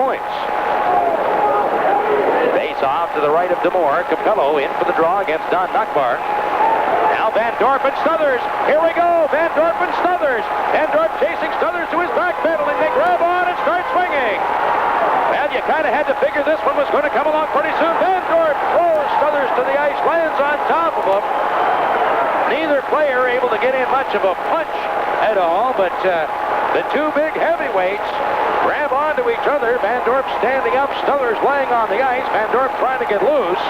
points. Face off to the right of DeMore. Capello in for the draw against Don Nuckbar. Now Van Dorp and Snuthers. Here we go. Van Dorp and Snuthers. Van Dorp chasing Snuthers to his back pedaling. They grab on and start swinging. Well, you kind of had to figure this one was going to come along pretty soon. Van Dorp throws Snuthers to the ice, lands on top of him. Neither player able to get in much of a punch at all, but the two big heavyweights grab onto each other. Van Dorp standing up, Snuthers laying on the ice. Van Dorp trying to get loose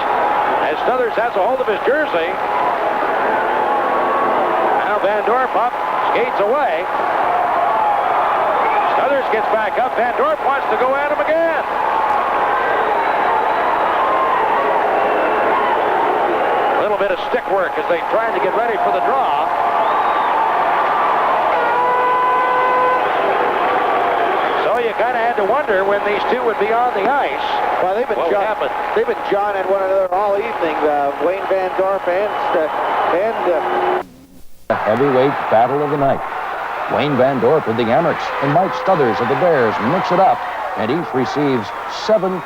as Snuthers has a hold of his jersey. Now Van Dorp up, skates away. Snuthers gets back up. Van Dorp wants to go at him again. A little bit of stick work as they try to get ready for the draw. So you kind of had to wonder when these two would be on the ice. Well, they've been jawing at one another all evening. Wayne Van Dorp and heavyweight battle of the night. Wayne Van Dorp of the Amerks and Mike Snuthers of the Bears mix it up, and each receives 17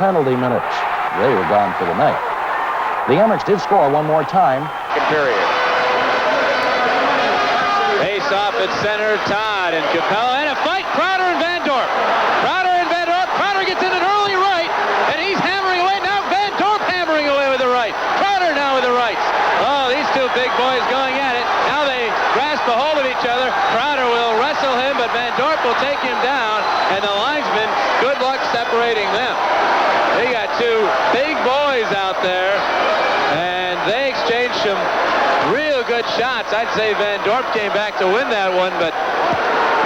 penalty minutes. They were gone for the night. The Amerks did score one more time. Period. Face off at center, Todd and Capello, and a fight. Crowder and Van Dorp. Crowder and Van Dorp. Crowder gets in an early right, and he's hammering away. Now Van Dorp hammering away with the right. Crowder now with the rights. Oh, these two big boys going at it. Now they grasp a hold of each other. Crowder will wrestle him, but Van Dorp will take him down, and the linesman, good luck separating them. They got two big boys out there, and they exchanged some real good shots. I'd say Van Dorp came back to win that one, but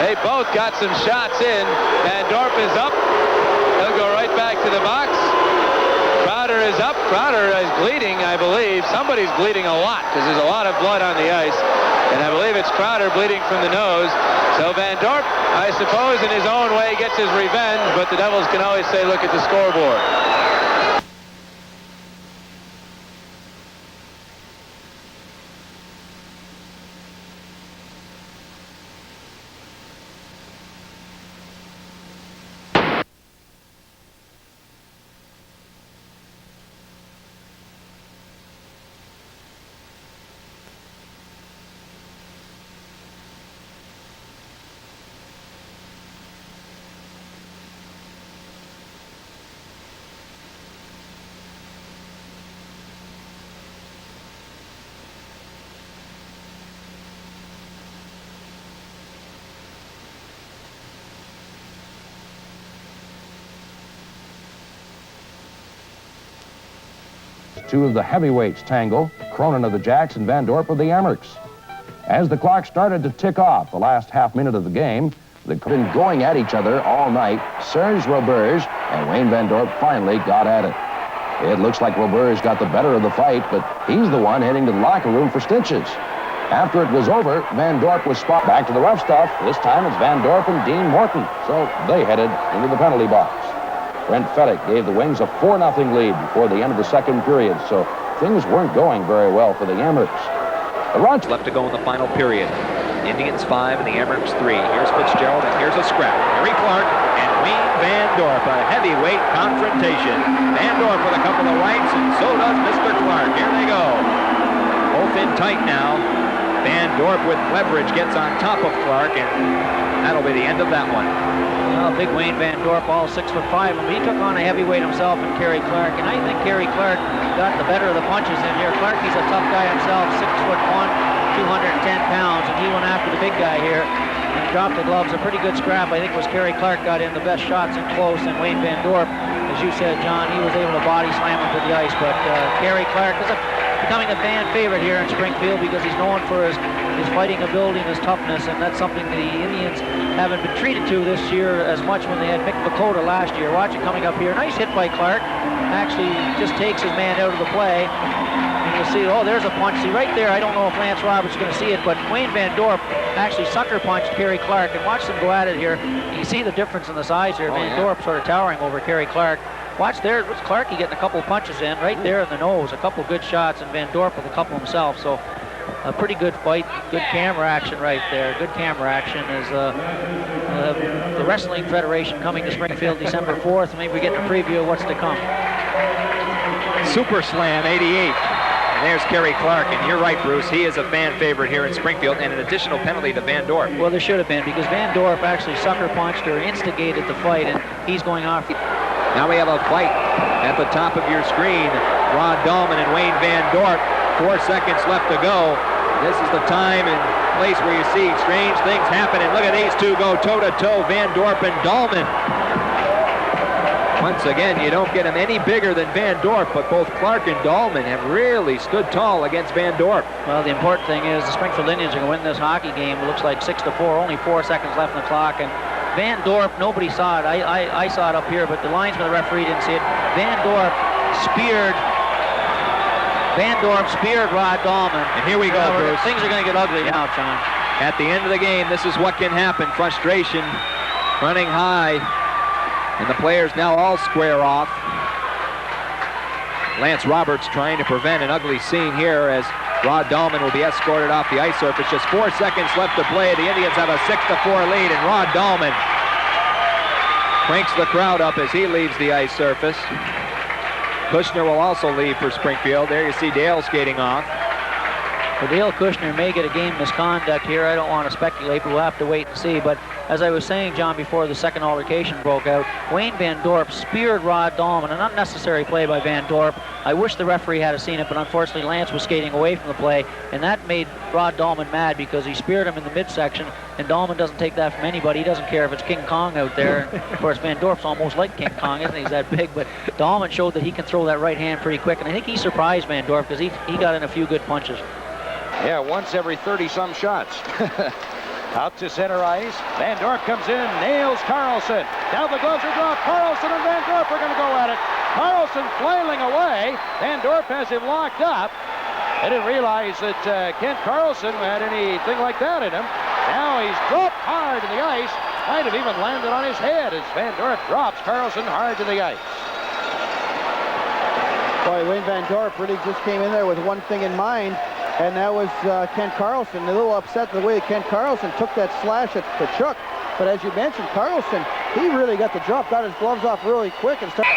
they both got some shots in. Van Dorp is up. He'll go right back to the box. Crowder is up. Crowder is bleeding, I believe. Somebody's bleeding a lot because there's a lot of blood on the ice. And I believe it's Crowder bleeding from the nose. So Van Dorp, I suppose, in his own way, gets his revenge, but the Devils can always say, look at the scoreboard. Two of the heavyweights tangle, Cronin of the Jacks and Van Dorp of the Amerks. As the clock started to tick off the last half minute of the game, they've been going at each other all night. Serge Roberge and Wayne Van Dorp finally got at it. It looks like Roberge got the better of the fight, but he's the one heading to the locker room for stitches. After it was over, Van Dorp was spot back to the rough stuff. This time it's Van Dorp and Dean Morton, so they headed into the penalty box. Brent Fedek gave the Wings a 4-0 lead before the end of the second period, so things weren't going very well for the Amerks. The Runs left to go in the final period. Indians 5 and the Amerks 3. Here's Fitzgerald and here's a scrap. Harry Clark and Wayne Van Dorp, a heavyweight confrontation. Van Dorp with a couple of rights, and so does Mr. Clark. Here they go. Both in tight now. Van Dorp with leverage gets on top of Clark, and that'll be the end of that one. Well, big Wayne Van Dorp, all 6'5". He took on a heavyweight himself in Kerry Clark, and I think Kerry Clark got the better of the punches in here. Clark, he's a tough guy himself, 6'1", 210 pounds, and he went after the big guy here and dropped the gloves. A pretty good scrap. I think it was Kerry Clark got in the best shots in close, and Wayne Van Dorp, as you said, John, he was able to body slam him to the ice. But Kerry Clark is becoming a fan favorite here in Springfield because he's known for his fighting ability and his toughness, and that's something the Indians haven't been treated to this year as much when they had Mick Vakota last year. Watch it coming up here. Nice hit by Clark. Actually just takes his man out of the play. And you'll see, oh, there's a punch. See, right there, I don't know if Lance Roberts is going to see it, but Wayne Van Dorp actually sucker punched Kerry Clark, and watch them go at it here. You see the difference in the size here. Van Dorp sort of towering over Kerry Clark. Watch there, what's Clarkie getting a couple of punches in right there in the nose. A couple of good shots, and Van Dorp with a couple himself. So a pretty good fight, good camera action right there. Good camera action is the Wrestling Federation coming to Springfield December 4th. Maybe we get a preview of what's to come. Super Slam 88. And there's Kerry Clark, and you're right, Bruce. He is a fan favorite here in Springfield, and an additional penalty to Van Dorp. Well, there should have been, because Van Dorp actually sucker punched or instigated the fight, and he's going off. Now we have a fight at the top of your screen. Rod Dahlman and Wayne Van Dorp. 4 seconds left to go. This is the time and place where you see strange things happen, and look at these two go toe-to-toe, Van Dorp and Dahlman. Once again, you don't get him any bigger than Van Dorp, but both Clark and Dahlman have really stood tall against Van Dorp. Well, the important thing is the Springfield Indians are going to win this hockey game. It looks like 6-4, only 4 seconds left on the clock, and Van Dorp, nobody saw it. I saw it up here, but the linesman, the referee didn't see it. Van Dorp speared Rod Dahlman. And here we go, Bruce. Things are going to get ugly now, John. At the end of the game, this is what can happen. Frustration running high. And the players now all square off. Lance Roberts trying to prevent an ugly scene here as Rod Dahlman will be escorted off the ice surface. Just 4 seconds left to play. The Indians have a 6-4 lead, and Rod Dahlman cranks the crowd up as he leaves the ice surface. Kushner will also leave for Springfield. There you see Dale skating off. Well, Dale Kushner may get a game misconduct here. I don't want to speculate, but we'll have to wait and see. But as I was saying, John, before the second altercation broke out, Wayne Van Dorp speared Rod Dahlman, an unnecessary play by Van Dorp. I wish the referee had seen it, but unfortunately Lance was skating away from the play, and that made Rod Dahlman mad because he speared him in the midsection, and Dahlman doesn't take that from anybody. He doesn't care if it's King Kong out there. And of course, Van Dorp's almost like King Kong, isn't he? He's that big, but Dahlman showed that he can throw that right hand pretty quick, and I think he surprised Van Dorp because he got in a few good punches. Yeah, once every 30-some shots. Out to center ice. Van Dorp comes in, nails Carlson. Now the gloves are dropped. Carlson and Van Dorp are going to go at it. Carlson flailing away. Van Dorp has him locked up. I didn't realize that Kent Carlson had anything like that in him. Now he's dropped hard to the ice. Might have even landed on his head as Van Dorp drops Carlson hard to the ice. Boy, Wayne Van Dorp really just came in there with one thing in mind, and that was Kent Carlson. A little upset the way Kent Carlson took that slash at Kachuk. But as you mentioned, Carlson, he really got the drop, got his gloves off really quick and started.